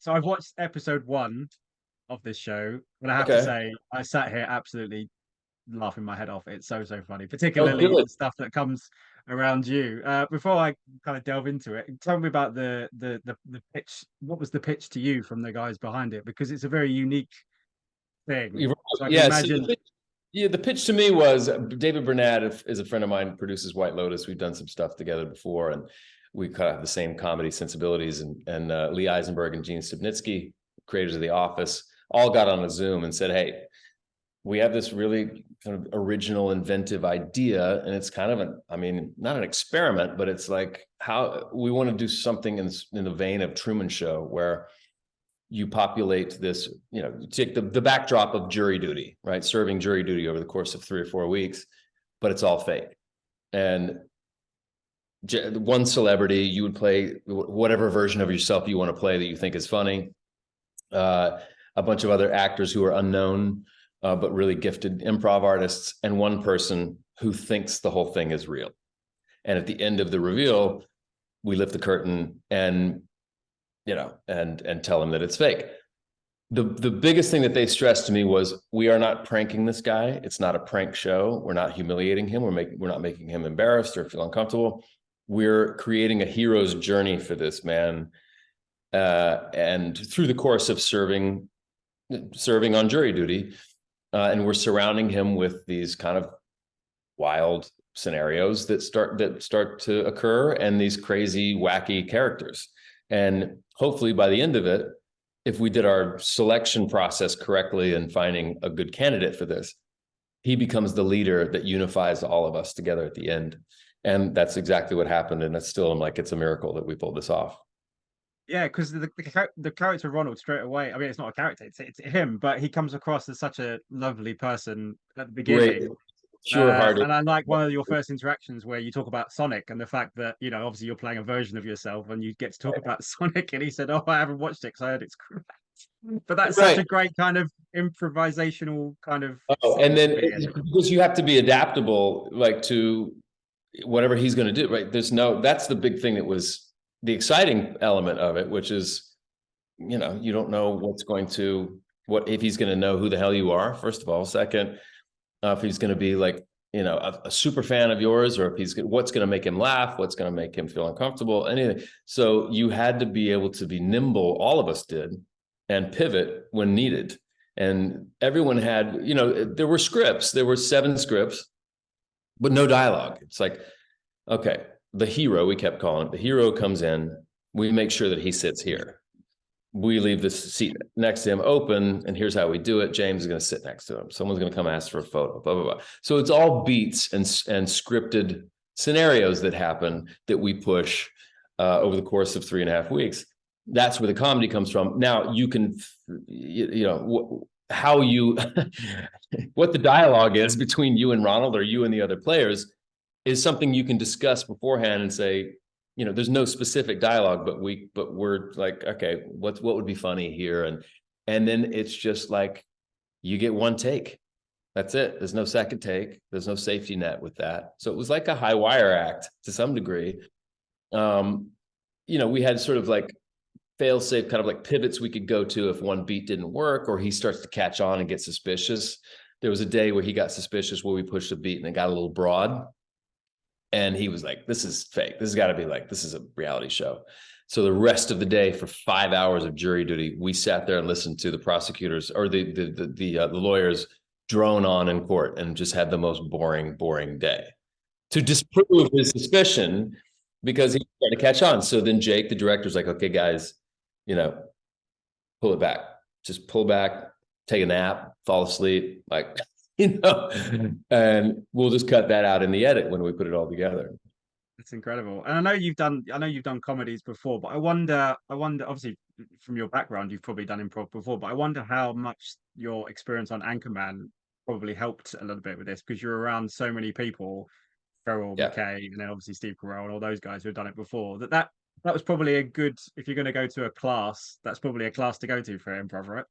So I've watched episode 1 of this show, and I have to Okay. say, I sat here absolutely laughing my head off. It's so funny, Oh, particularly good. the stuff that comes around you. Before I kind of delve into it, tell me about the pitch. What was the pitch to you from the guys behind it? Because it's a very unique thing. So I can Yeah. So imagine. the pitch to me was David Burnett is a friend of mine, produces White Lotus. We've done some stuff together before, and we kind of have the same comedy sensibilities. And Lee Eisenberg and Gene Stupnitsky, creators of The Office, all got on a Zoom and said, "Hey, we have this really kind of original, inventive idea, and it's kind of not an experiment, but it's like how we want to do something in the vein of Truman Show, where you populate this, you take the backdrop of jury duty, right? Serving jury duty over the course of 3 or 4 weeks, but it's all fake. And one celebrity, you would play whatever version of yourself you want to play that you think is funny. A bunch of other actors who are unknown, but really gifted improv artists, and one person who thinks the whole thing is real. And at the end of the reveal, we lift the curtain and tell them that it's fake. The biggest thing that they stressed to me was, we are not pranking this guy. It's not a prank show. We're not humiliating him. We're not making him embarrassed or feel uncomfortable. We're creating a hero's journey for this man. And through the course of serving on jury duty, and we're surrounding him with these kind of wild scenarios that start to occur, and these crazy, wacky characters. And hopefully by the end of it, if we did our selection process correctly and finding a good candidate for this, he becomes the leader that unifies all of us together at the end. And that's exactly what happened. And it's a miracle that we pulled this off. Yeah, because the character Ronald, straight away, I mean, it's not a character, it's him, but he comes across as such a lovely person at the beginning. Great, pure-hearted. And I like one of your first interactions where you talk about Sonic and the fact that, obviously you're playing a version of yourself and you get to talk about Sonic, and he said, "Oh, I haven't watched it because I heard it's crap." But that's such a great kind of improvisational kind of. Oh, and then because you have to be adaptable, like, to whatever he's going to do, right? That's the big thing that was the exciting element of it, which is, you don't know what if he's going to know who the hell you are, first of all. Second, if he's going to be like, a super fan of yours, or if what's going to make him laugh, what's going to make him feel uncomfortable, anything. So you had to be able to be nimble. All of us did, and pivot when needed. And everyone had, there were scripts. There were 7 scripts, but no dialogue. It's like, okay, the hero, we kept calling it, the hero comes in, we make sure that he sits here. We leave the seat next to him open, and here's how we do it. James is going to sit next to him. Someone's going to come ask for a photo, blah, blah, blah. So it's all beats and scripted scenarios that happen that we push over the course of 3.5 weeks. That's where the comedy comes from. Now you can, what the dialogue is between you and Ronald, or you and the other players, is something you can discuss beforehand and say, there's no specific dialogue, but we're like, okay, what would be funny here? And then it's just like, you get one take. That's it. There's no second take. There's no safety net with that. So it was like a high wire act to some degree. We had sort of like fail-safe kind of like pivots we could go to if one beat didn't work, or he starts to catch on and get suspicious. There was a day where he got suspicious where we pushed a beat and it got a little broad. And he was like, this is fake. This has got to be like, this is a reality show. So the rest of the day, for 5 hours of jury duty, we sat there and listened to the prosecutors or the lawyers drone on in court, and just had the most boring day to disprove his suspicion, because he started to catch on. So then Jake, the director's like, okay, guys, pull it back. Just pull back, take a nap, fall asleep, like, and we'll just cut that out in the edit when we put it all together. It's incredible. And I know you've done comedies before, but I wonder, obviously from your background, you've probably done improv before, but I wonder how much your experience on Anchorman probably helped a little bit with this, because you're around so many people, Ferrell, McKay, and then obviously Steve Carell and all those guys who have done it before. That was probably a good, if you're going to go to a class, that's probably a class to go to for improv, right?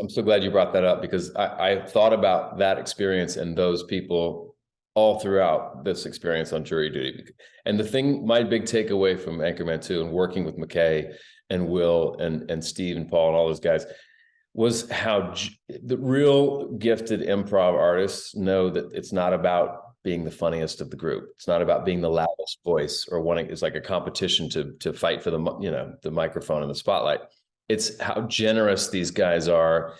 I'm so glad you brought that up, because I thought about that experience and those people all throughout this experience on jury duty. And my big takeaway from Anchorman 2 and working with McKay and Will and Steve and Paul and all those guys was how the real gifted improv artists know that it's not about being the funniest of the group. It's not about being the loudest voice or wanting, it's like a competition to fight for the microphone and the spotlight. It's how generous these guys are.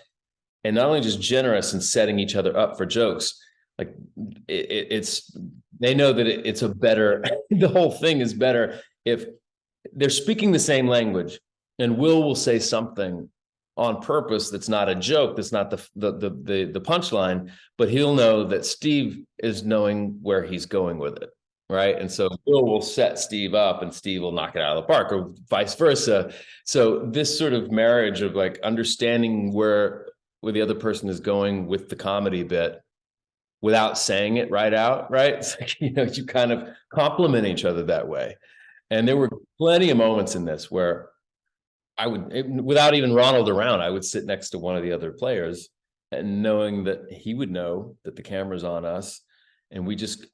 And not only just generous in setting each other up for jokes, like it's they know that it's a better, the whole thing is better if they're speaking the same language, and Will say something on purpose that's not a joke, that's not the punchline, but he'll know that Steve is knowing where he's going with it, right? And so Will set Steve up, and Steve will knock it out of the park, or vice versa. So this sort of marriage of like understanding where the other person is going with the comedy bit without saying it right out, right? It's like, you kind of compliment each other that way. And there were plenty of moments in this where I would, without even Ronald around, I would sit next to one of the other players, and knowing that he would know that the camera's on us, and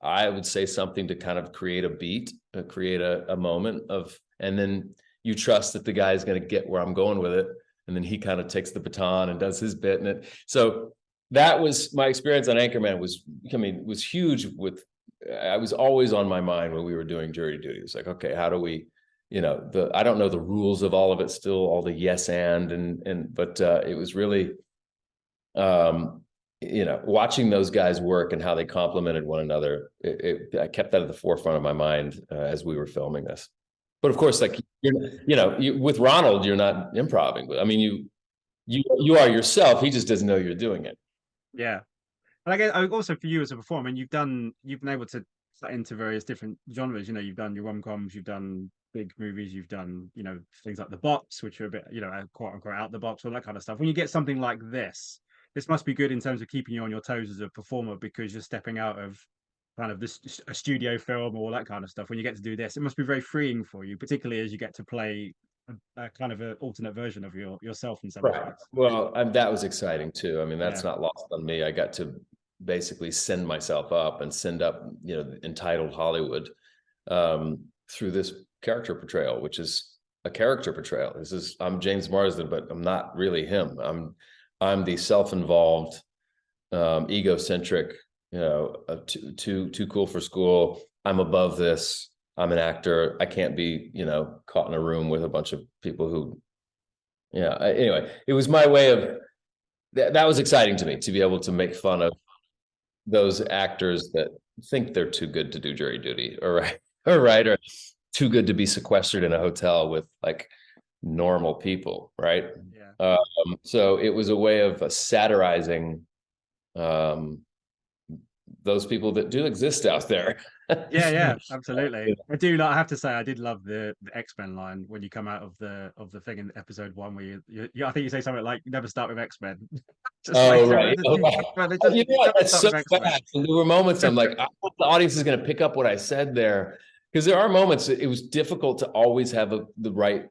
I would say something to kind of create a beat, create a moment of, and then you trust that the guy is going to get where I'm going with it. And then he kind of takes the baton and does his bit in it. So that was my experience on Anchorman was huge I was always on my mind when we were doing jury duty. It was like, okay, how do we, I don't know the rules of all of it still, all the yes but it was really, watching those guys work and how they complemented one another. I kept that at the forefront of my mind as we were filming this. But of course, like with Ronald, you're not improving. I mean, you are yourself. He just doesn't know you're doing it. Yeah, and I guess also for you as a performer, you've been able to get into various different genres. You've done your rom-coms, you've done big movies, you've done things like The Box, which are a bit quote unquote out the box, all that kind of stuff. When you get something like this must be good in terms of keeping you on your toes as a performer, because you're stepping out of kind of a studio film or all that kind of stuff. When you get to do this, it must be very freeing for you, particularly as you get to play a kind of an alternate version of yourself in some respects. Well, that was exciting too. I mean, that's not lost on me. I got to basically send myself up and send up, entitled Hollywood through this character portrayal, which is a character portrayal. I'm James Marsden, but I'm not really him. I'm the self-involved, egocentric, too cool for school. I'm above this. I'm an actor. I can't be, caught in a room with a bunch of people who, anyway, it was my way of, that was exciting to me, to be able to make fun of those actors that think they're too good to do jury duty, or too good to be sequestered in a hotel with like normal people, right? Yeah. So it was a way of satirizing those people that do exist out there. yeah, absolutely. I have to say, I did love the X-Men line when you come out of the thing in episode 1, where I think you say something like, "Never start with X-Men." Right. That's so fast. And there were moments I'm like, I hope the audience is going to pick up what I said there, because there are moments it was difficult to always have the right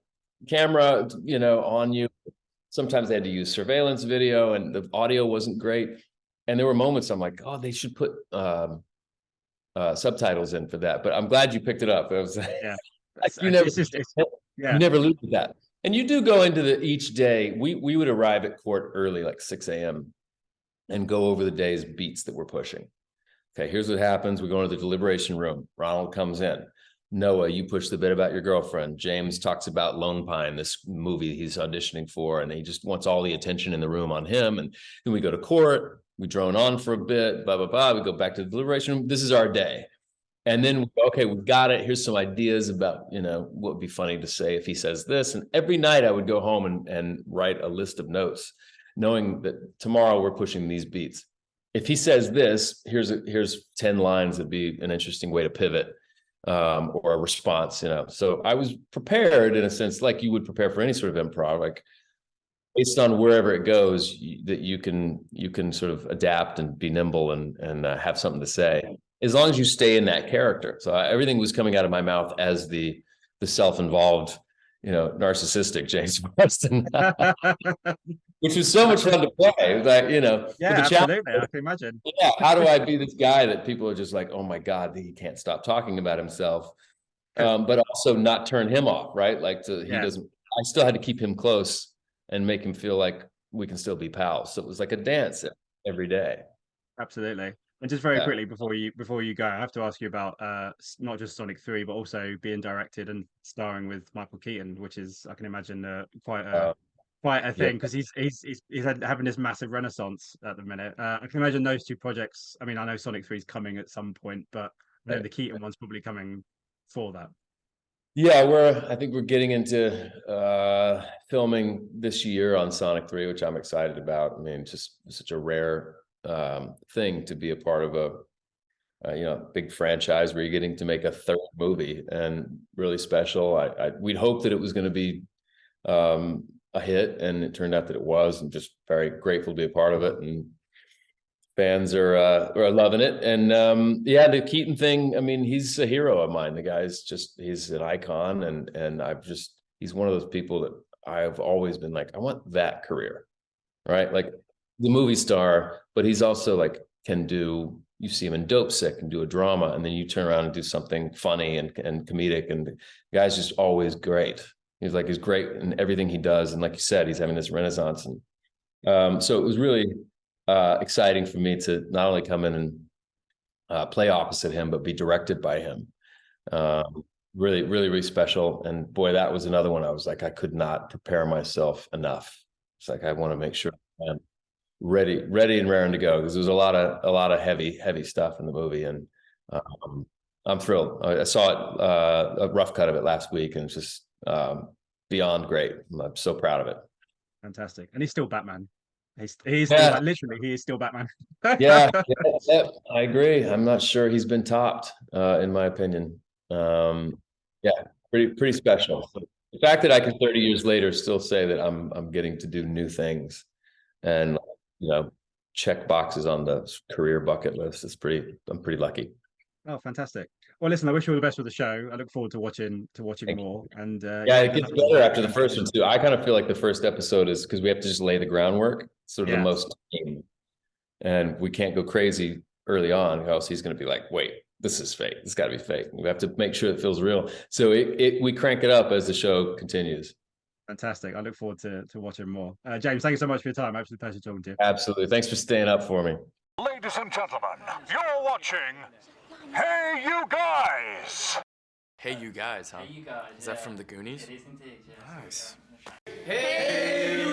camera, on you. Sometimes they had to use surveillance video, and the audio wasn't great. And there were moments I'm like, oh, they should put subtitles in for that. But I'm glad you picked it up. It was you never lose that. And you do go into each day. We would arrive at court early, like 6 a.m. and go over the day's beats that we're pushing. Okay, here's what happens. We go into the deliberation room. Ronald comes in. Noah, you push the bit about your girlfriend. James talks about Lone Pine, this movie he's auditioning for, and he just wants all the attention in the room on him. And then we go to court. We drone on for a bit, blah, blah, blah. We go back to the deliberation room. This is our day. And then, okay, we've got it. Here's some ideas about, what would be funny to say if he says this. And every night I would go home and write a list of notes, knowing that tomorrow we're pushing these beats. If he says this, here's 10 lines that'd be an interesting way to pivot, or a response, So I was prepared in a sense, like you would prepare for any sort of improv, like based on wherever it goes, that you can sort of adapt and be nimble and have something to say, as long as you stay in that character. So everything was coming out of my mouth as the self-involved, narcissistic James Marsden, which was so much fun to play. It was like, absolutely, I can imagine. Yeah, how do I be this guy that people are just like, oh my God, he can't stop talking about himself, but also not turn him off, right? Like he doesn't I still had to keep him close and make him feel like we can still be pals. So it was like a dance every day. Absolutely. And just very quickly before you go, I have to ask you about not just Sonic 3, but also being directed and starring with Michael Keaton, which is, I can imagine, quite a thing, because he's having this massive renaissance at the minute. I can imagine those two projects. I mean, I know Sonic 3 is coming at some point, but I know the Keaton one's probably coming for that. Yeah, I think we're getting into filming this year on Sonic 3, which I'm excited about. I mean, just such a rare thing to be a part of a big franchise where you're getting to make a third movie, and really special. We'd hoped that it was going to be a hit, and it turned out that it was, and just very grateful to be a part of it. And fans are loving it. And the Keaton thing, I mean, he's a hero of mine. The guy's he's an icon, and he's one of those people that I've always been like, I want that career, right? Like the movie star, but he's also like you see him in Dope Sick and do a drama, and then you turn around and do something funny and comedic, and the guy's just always great. He's great in everything he does. And like you said, he's having this renaissance. And so it was really exciting for me to not only come in and play opposite him, but be directed by him. Really, really, really special. And boy, that was another one. I was like, I could not prepare myself enough. It's like, I want to make sure I'm ready and raring to go, because there's a lot of heavy stuff in the movie. And I'm thrilled. I saw it, a rough cut of it last week, and it's just beyond great. I'm so proud of it. Fantastic. And he's still Batman. He's still, literally, he is still Batman. yeah, I agree. I'm not sure he's been topped, in my opinion. Pretty special. The fact that I can 30 years later still say that I'm getting to do new things and check boxes on the career bucket list. I'm pretty lucky. Oh, fantastic. Well, listen, I wish you all the best with the show. I look forward to watching more. And it gets better after the first one too. I kind of feel like the first episode is, because we have to just lay the groundwork, sort of the most team, and we can't go crazy early on, or else he's going to be like, wait, this is fake. It's got to be fake. We have to make sure it feels real. So we crank it up as the show continues. Fantastic. I look forward to watching more. James, thank you so much for your time. Absolute pleasure talking to you. Absolutely. Thanks for staying up for me. Ladies and gentlemen, you're watching Hey You Guys! Hey You Guys, huh? Hey You Guys. Is that from the Goonies? It is indeed, yeah. Nice. Hey You